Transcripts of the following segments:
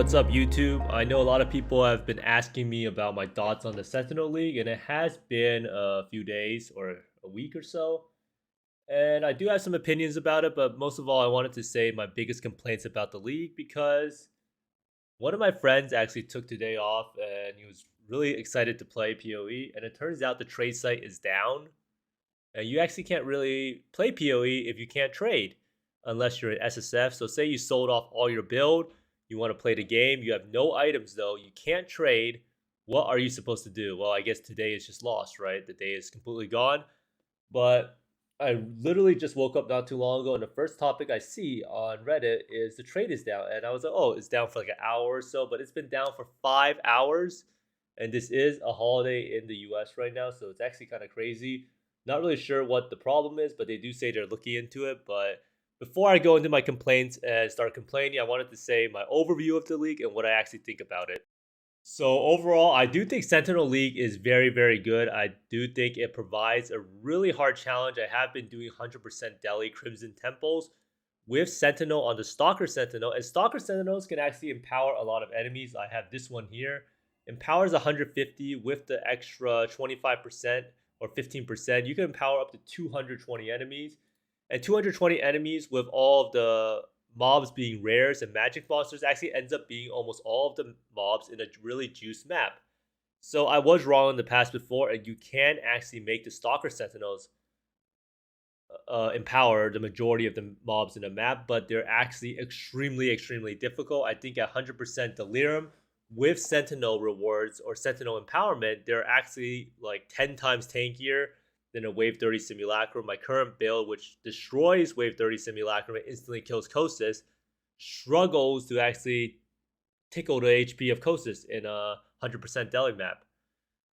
What's up, YouTube? I know a lot of people have been asking me about my thoughts on the Sentinel League, and it has been a few days or a week or so. And I do have some opinions about it, but most of all, I wanted to say my biggest complaints about the league because one of my friends actually took today off and he was really excited to play PoE. And it turns out the trade site is down, and you actually can't really play PoE if you can't trade unless you're an SSF. So, say you sold off all your build, you want to play the game, you have no items though, you can't trade. What are you supposed to do? Well, I guess today is just lost, right? The day is completely gone. But I literally just woke up not too long ago, and the first topic I see on Reddit is the trade is down. And I was like, oh, it's down for like an hour or so, but it's been down for 5 hours. And this is a holiday in the US right now, so it's actually kind of crazy. Not really sure what the problem is, but they do say they're looking into it. But before I go into my complaints and start complaining, I wanted to say my overview of the league and what I actually think about it. So overall, I do think Sentinel League is very, very good. I do think it provides a really hard challenge. I have been doing 100% Delhi Crimson Temples with Sentinel on the Stalker Sentinel. And Stalker Sentinels can actually empower a lot of enemies. I have this one here. Empowers 150 with the extra 25% or 15%. You can empower up to 220 enemies. And 220 enemies with all of the mobs being rares and magic monsters actually ends up being almost all of the mobs in a really juiced map. So I was wrong in the past before, and you can actually make the Stalker Sentinels empower the majority of the mobs in the map, but they're actually extremely, extremely difficult. I think at 100% Delirium with Sentinel rewards or Sentinel empowerment, they're actually like 10 times tankier than a Wave 30 Simulacrum. My current build, which destroys Wave 30 Simulacrum and instantly kills Kosis, struggles to actually tickle the HP of Kosis in a 100% Delhi map.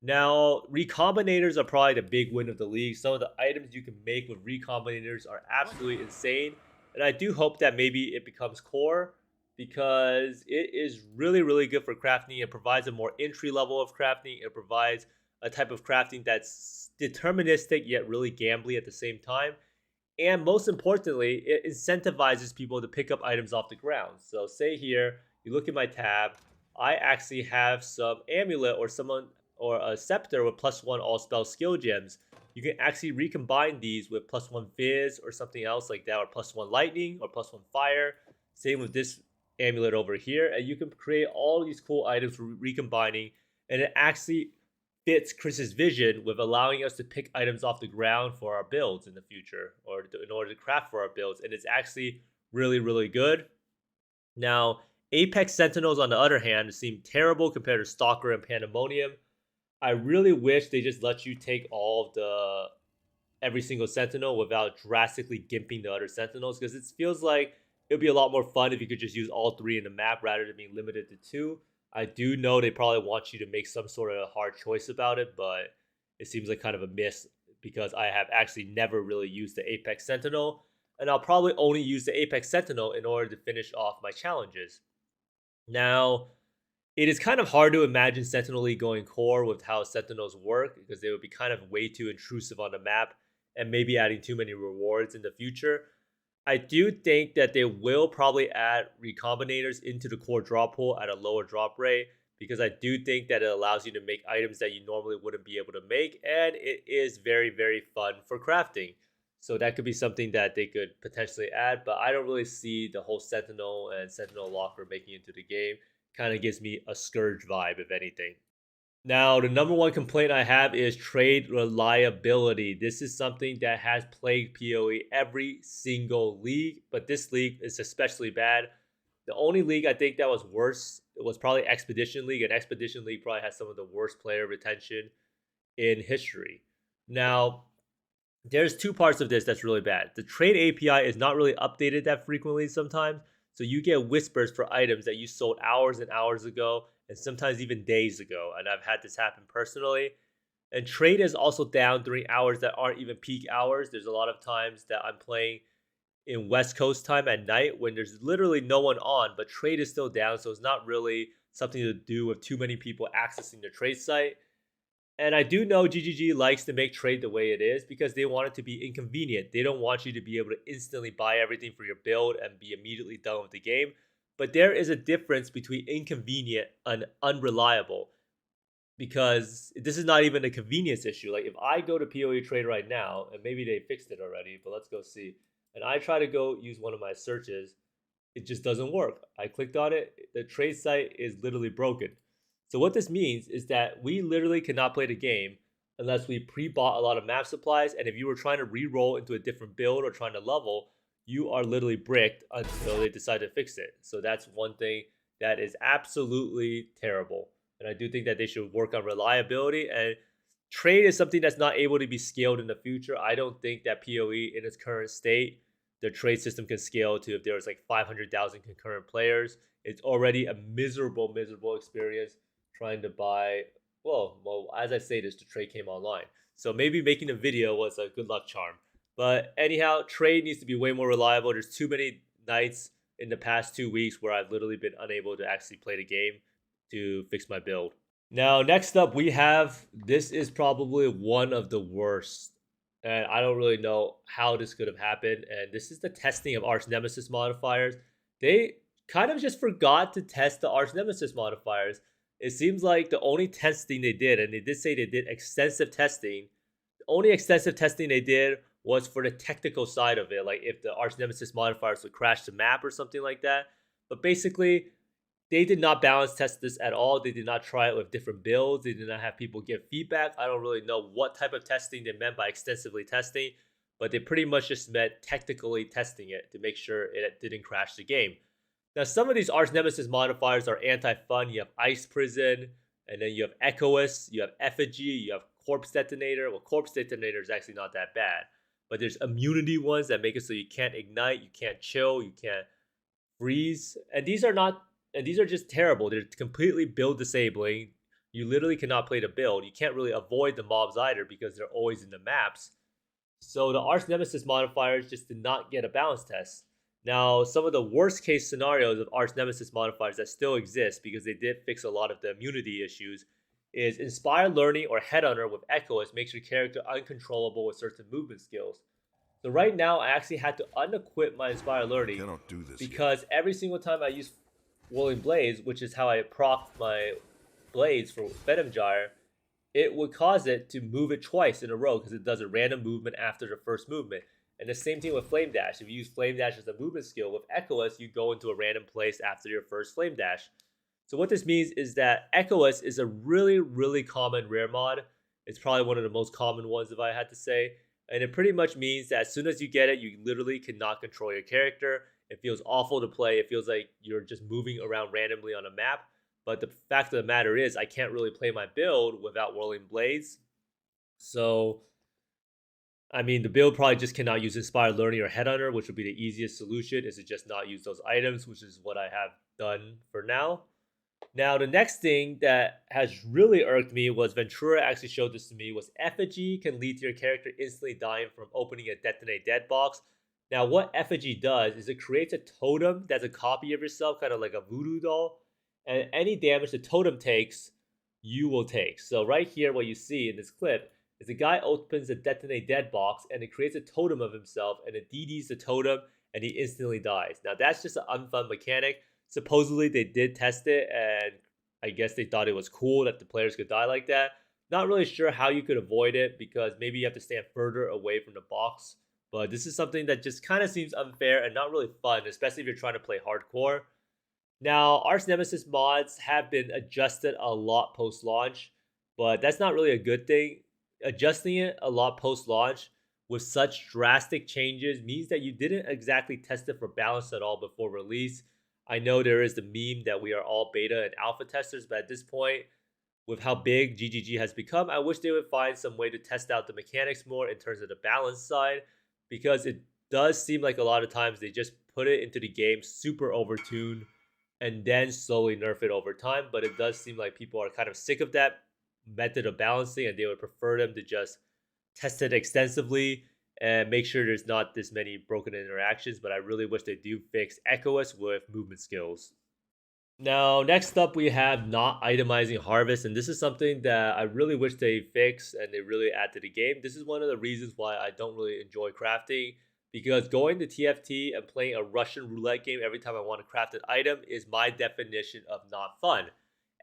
Now, recombinators are probably the big win of the league. Some of the items you can make with recombinators are absolutely insane. And I do hope that maybe it becomes core because it is really, really good for crafting. It provides a more entry level of crafting. It provides a type of crafting that's deterministic yet really gambly at the same time. And most importantly, it incentivizes people to pick up items off the ground. So say here, you look at my tab, I actually have some amulet or a scepter with +1 all spell skill gems. You can actually recombine these with +1 fizz or something else like that, or +1 lightning or +1 fire. Same with this amulet over here, and you can create all these cool items for recombining, and it actually fits Chris's vision with allowing us to pick items off the ground for our builds in the future, or in order to craft for our builds, and it's actually really, really good. Now, Apex Sentinels, on the other hand, seem terrible compared to Stalker and Pandemonium. I really wish they just let you take all of the every single Sentinel without drastically gimping the other Sentinels, because it feels like it would be a lot more fun if you could just use all three in the map rather than being limited to two. I do know they probably want you to make some sort of hard choice about it, but it seems like kind of a miss because I have actually never really used the Apex Sentinel, and I'll probably only use the Apex Sentinel in order to finish off my challenges. Now, it is kind of hard to imagine Sentinel League going core with how Sentinels work because they would be kind of way too intrusive on the map and maybe adding too many rewards in the future. I do think that they will probably add recombinators into the core drop pool at a lower drop rate because I do think that it allows you to make items that you normally wouldn't be able to make, and it is very, very fun for crafting. So that could be something that they could potentially add, but I don't really see the whole Sentinel and Sentinel Locker making it into the game. Kind of gives me a Scourge vibe, if anything. Now, the number one complaint I have is trade reliability. This is something that has plagued PoE every single league, but this league is especially bad. The only league I think that was worse was probably Expedition League, and Expedition League probably has some of the worst player retention in history. Now, there's two parts of this that's really bad. The trade API is not really updated that frequently sometimes, so you get whispers for items that you sold hours and hours ago, and sometimes even days ago. And I've had this happen personally. And trade is also down during hours that aren't even peak hours. There's a lot of times that I'm playing in West Coast time at night when there's literally no one on, but trade is still down. So it's not really something to do with too many people accessing the trade site. And I do know GGG likes to make trade the way it is because they want it to be inconvenient. They don't want you to be able to instantly buy everything for your build and be immediately done with the game. but there is a difference between inconvenient and unreliable, because this is not even a convenience issue. Like if I go to PoE Trade right now, and maybe they fixed it already, but let's go see. And I try to go use one of my searches, it just doesn't work. I clicked on it, the trade site is literally broken. So what this means is that we literally cannot play the game unless we pre-bought a lot of map supplies, and if you were trying to re-roll into a different build or trying to level, you are literally bricked until they decide to fix it. So that's one thing that is absolutely terrible. And I do think that they should work on reliability, and trade is something that's not able to be scaled in the future. I don't think that PoE in its current state, the trade system can scale to if there's like 500,000 concurrent players. It's already a miserable, miserable experience trying to buy. Well, as I say this, the trade came online. So maybe making a video was a good luck charm. But anyhow, trade needs to be way more reliable. There's too many nights in the past 2 weeks where I've literally been unable to actually play the game to fix my build. Now, next up, we have, this is probably one of the worst. And I don't really know how this could have happened. And this is the testing of Arch Nemesis modifiers. They kind of just forgot to test the Arch Nemesis modifiers. It seems like the only testing they did, and they did say they did extensive testing, the only extensive testing they did was for the technical side of it, like if the Arch Nemesis modifiers would crash the map or something like that. But basically, they did not balance test this at all. They did not try it with different builds. They did not have people give feedback. I don't really know what type of testing they meant by extensively testing, but they pretty much just meant technically testing it to make sure it didn't crash the game. Now, some of these Arch Nemesis modifiers are anti-fun. You have Ice Prison, and then you have Echoist, you have Effigy, you have Corpse Detonator. Well, Corpse Detonator is actually not that bad, but there's immunity ones that make it so you can't ignite, you can't chill, you can't freeze, and these are just terrible. They're completely build disabling. You literally cannot play the build. You can't really avoid the mobs either because they're always in the maps. So the Arch Nemesis modifiers just did not get a balance test. Now, some of the worst case scenarios of Arch Nemesis modifiers that still exist, because they did fix a lot of the immunity issues, is Inspire Learning or Headhunter with Echoist makes your character uncontrollable with certain movement skills. So right now, I actually had to unequip my Inspire Learning Cannot do this because every single time I use Whirling Blades, which is how I proc my blades for Venom Gyre, it would cause it to move it twice in a row because it does a random movement after the first movement. And the same thing with Flame Dash. If you use Flame Dash as a movement skill, with Echoist, you go into a random place after your first Flame Dash. So what this means is that Echoist is a really, really common rare mod. It's probably one of the most common ones, if I had to say. And it pretty much means that as soon as you get it, you literally cannot control your character. It feels awful to play. It feels like you're just moving around randomly on a map. But the fact of the matter is, I can't really play my build without Whirling Blades. So, I mean, the build probably just cannot use Inspired Learning or Headhunter, which would be the easiest solution, is to just not use those items, which is what I have done for now. Now, the next thing that has really irked me was Ventura actually showed this to me, was Effigy can lead to your character instantly dying from opening a Detonate Dead box. Now, what Effigy does is it creates a totem that's a copy of yourself, kind of like a voodoo doll. And any damage the totem takes, you will take. So right here, what you see in this clip is the guy opens a Detonate Dead box and it creates a totem of himself and it DDs the totem and he instantly dies. Now, that's just an unfun mechanic. Supposedly, they did test it and I guess they thought it was cool that the players could die like that. Not really sure how you could avoid it because maybe you have to stand further away from the box. But this is something that just kind of seems unfair and not really fun, especially if you're trying to play hardcore. Now, Arch Nemesis mods have been adjusted a lot post-launch, but that's not really a good thing. Adjusting it a lot post-launch with such drastic changes means that you didn't exactly test it for balance at all before release. I know there is the meme that we are all beta and alpha testers, but at this point, with how big GGG has become, I wish they would find some way to test out the mechanics more in terms of the balance side, because it does seem like a lot of times they just put it into the game super overtuned and then slowly nerf it over time. But it does seem like people are kind of sick of that method of balancing and they would prefer them to just test it extensively and make sure there's not this many broken interactions. But I really wish they do fix Echoist with movement skills. Now, next up, we have not itemizing harvest, and this is something that I really wish they fix and they really add to the game. This is one of the reasons why I don't really enjoy crafting. because going to TFT and playing a Russian roulette game every time I want to craft an item is my definition of not fun.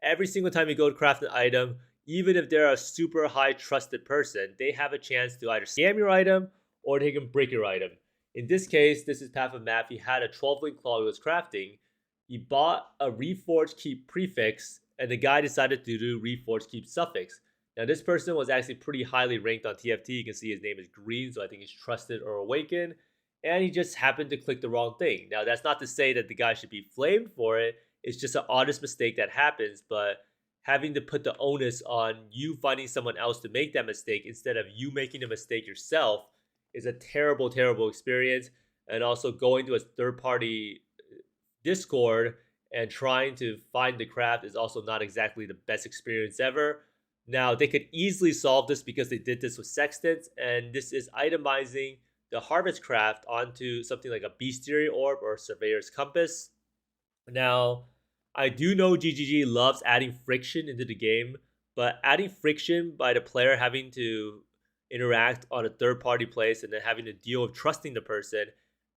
Every single time you go to craft an item, even if they're a super high trusted person, they have a chance to either scam your item or they can break your item. In this case, this is Path of Math. He had a 12-link claw he was crafting. He bought a Reforged Keep prefix, and the guy decided to do Reforged Keep suffix. Now, this person was actually pretty highly ranked on TFT. You can see his name is green, so I think he's trusted or awakened. And he just happened to click the wrong thing. Now, that's not to say that the guy should be flamed for it. It's just an honest mistake that happens. But having to put the onus on you finding someone else to make that mistake instead of you making a mistake yourself is a terrible, terrible experience. And also going to a third party Discord and trying to find the craft is also not exactly the best experience ever. Now, they could easily solve this because they did this with Sextants, and this is itemizing the Harvest Craft onto something like a Bestiary Orb or Surveyor's Compass. Now, I do know GGG loves adding friction into the game, but adding friction by the player having to interact on a third-party place and then having to deal with trusting the person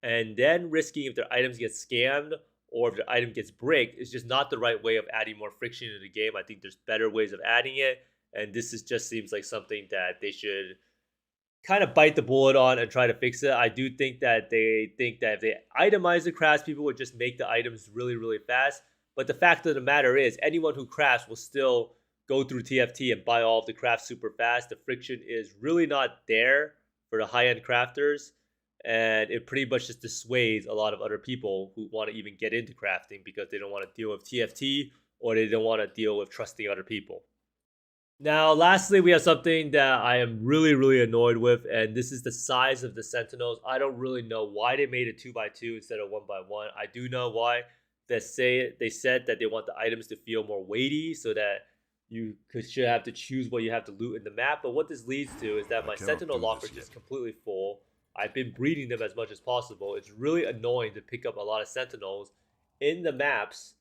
and then risking if their items get scammed or if their item gets bricked is just not the right way of adding more friction into the game. I think there's better ways of adding it, and this is just seems like something that they should kind of bite the bullet on and try to fix it. I do think that they think that if they itemize the crafts, people would just make the items really, really fast. But the fact of the matter is, anyone who crafts will still go through TFT and buy all of the crafts super fast. The friction is really not there for the high-end crafters, and it pretty much just dissuades a lot of other people who want to even get into crafting because they don't want to deal with TFT or they don't want to deal with trusting other people. Now, lastly, we have something that I am really, really annoyed with, and this is the size of the Sentinels. I don't really know why they made it 2x2 instead of 1x1. I do know why. They said that they want the items to feel more weighty so that should have to choose what you have to loot in the map. But what this leads to is that my Sentinel locker is just completely full. I've been breeding them as much as possible. It's really annoying to pick up a lot of Sentinels in the maps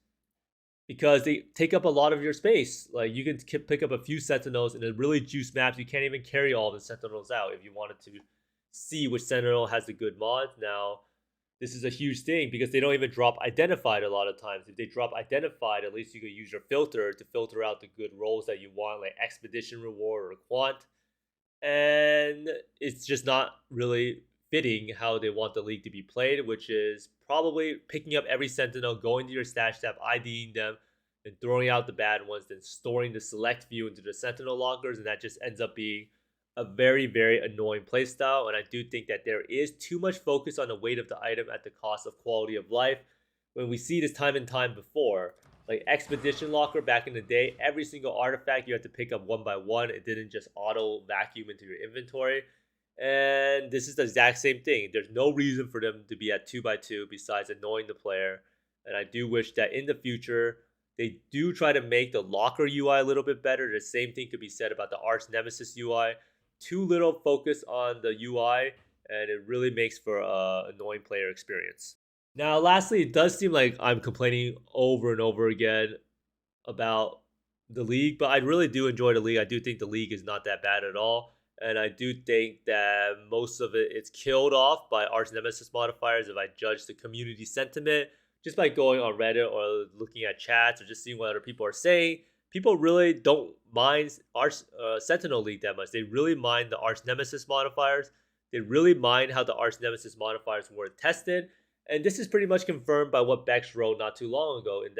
because they take up a lot of your space. Like, you can pick up a few Sentinels in a really juiced maps. You can't even carry all the Sentinels out if you wanted to see which Sentinel has the good mods. Now, this is a huge thing because they don't even drop identified a lot of times. If they drop identified, at least you could use your filter to filter out the good rolls that you want, like Expedition Reward or Quant. And it's just not really fitting how they want the league to be played, which is probably picking up every Sentinel, going to your stash tab, IDing them, and throwing out the bad ones, then storing the select few into the Sentinel lockers, and that just ends up being a very, very annoying playstyle. And I do think that there is too much focus on the weight of the item at the cost of quality of life. When we see this time and time before, like Expedition Locker back in the day, every single artifact you had to pick up one by one. It didn't just auto vacuum into your inventory. And this is the exact same thing. There's no reason for them to be at 2x2 besides annoying the player. And I do wish that in the future, they do try to make the locker UI a little bit better. The same thing could be said about the Arch Nemesis UI. Too little focus on the UI, and it really makes for an annoying player experience. Now, lastly, it does seem like I'm complaining over and over again about the league, but I really do enjoy the league. I do think the league is not that bad at all. And I do think that most of it's killed off by Arch Nemesis modifiers if I judge the community sentiment just by going on Reddit or looking at chats or just seeing what other people are saying. People really don't mind Sentinel League that much. They really mind the Arch Nemesis modifiers. They really mind how the Arch Nemesis modifiers were tested. And this is pretty much confirmed by what Bex wrote not too long ago. And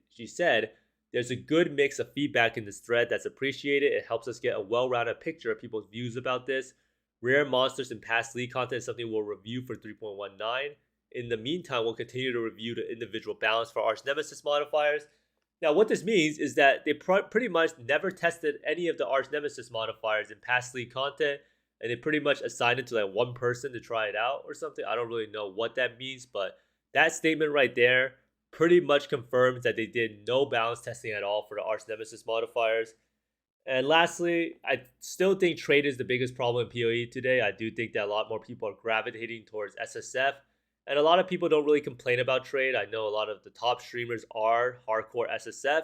she said, there's a good mix of feedback in this thread that's appreciated. It helps us get a well-rounded picture of people's views about this. Rare monsters and past league content is something we'll review for 3.19. In the meantime, we'll continue to review the individual balance for Arch Nemesis modifiers. Now, what this means is that they pretty much never tested any of the Arch Nemesis modifiers in past league content, and they pretty much assigned it to like one person to try it out or something. I don't really know what that means, but that statement right there pretty much confirms that they did no balance testing at all for the Arch Nemesis modifiers. And lastly, I still think trade is the biggest problem in PoE today. I do think that a lot more people are gravitating towards SSF. And a lot of people don't really complain about trade. I know a lot of the top streamers are hardcore SSF.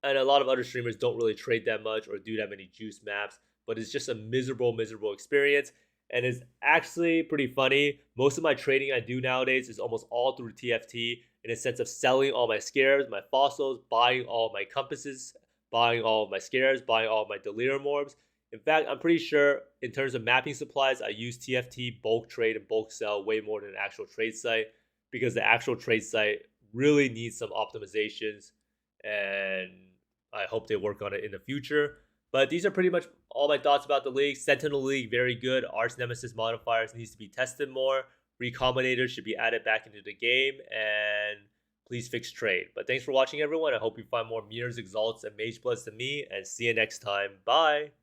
And a lot of other streamers don't really trade that much or do that many juice maps. But it's just a miserable, miserable experience. and it's actually pretty funny. Most of my trading I do nowadays is almost all through TFT in a sense of selling all my scares, my fossils, buying all my compasses, buying all of my scares, buying all of my delirium orbs. In fact, I'm pretty sure in terms of mapping supplies, I use TFT bulk trade and bulk sell way more than an actual trade site because the actual trade site really needs some optimizations, and I hope they work on it in the future. But these are pretty much all my thoughts about the league. Sentinel League, very good. Arch Nemesis modifiers needs to be tested more. Recombinators should be added back into the game, and please fix trade. But thanks for watching, everyone. I hope you find more Mirrors, Exalts, and Mage Bloods than me, and see you next time. Bye!